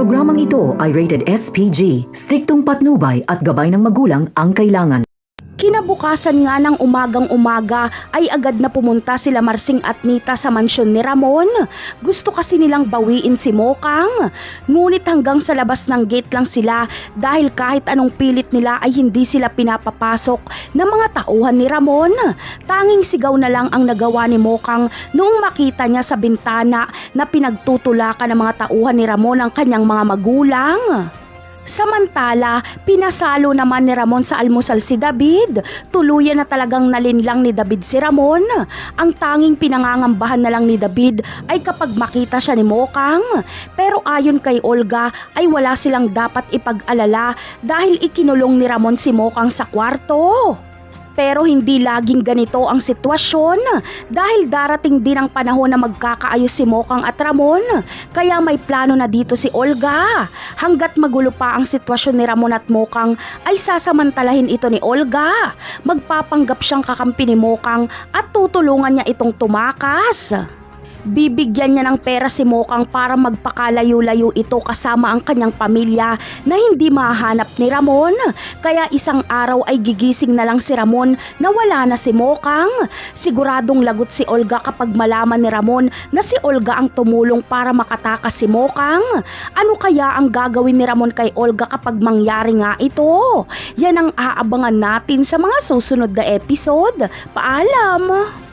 Programang ito ay rated SPG, striktong patnubay at gabay ng magulang ang kailangan. Kinabukasan nga ng umagang-umaga ay agad na pumunta sila Marsing at Nita sa mansyon ni Ramon. Gusto kasi nilang bawiin si Mokang. Ngunit hanggang sa labas ng gate lang sila dahil kahit anong pilit nila ay hindi sila pinapapasok ng mga tauhan ni Ramon. Tanging sigaw na lang ang nagawa ni Mokang noong makita niya sa bintana na pinagtutulakan ng mga tauhan ni Ramon ang kanyang mga magulang. Samantala, pinasalo naman ni Ramon sa almusal si David. Tuluyan na talagang nalinlang ni David si Ramon. Ang tanging pinangangambahan na lang ni David ay kapag makita siya ni Mokang. Pero ayon kay Olga ay wala silang dapat ipag-alala dahil ikinulong ni Ramon si Mokang sa kwarto. Pero hindi laging ganito ang sitwasyon dahil darating din ang panahon na magkakaayos si Mokang at Ramon. Kaya may plano na dito si Olga. Hanggat magulo pa ang sitwasyon ni Ramon at Mokang ay sasamantalahin ito ni Olga. Magpapanggap siyang kakampi ni Mokang at tutulungan niya itong tumakas. Bibigyan niya ng pera si Mokang para magpakalayo-layo ito kasama ang kanyang pamilya na hindi mahanap ni Ramon. Kaya isang araw ay gigising na lang si Ramon na wala na si Mokang. Siguradong lagot si Olga kapag malaman ni Ramon na si Olga ang tumulong para makatakas si Mokang. Ano kaya ang gagawin ni Ramon kay Olga kapag mangyari nga ito? Yan ang aabangan natin sa mga susunod na episode. Paalam!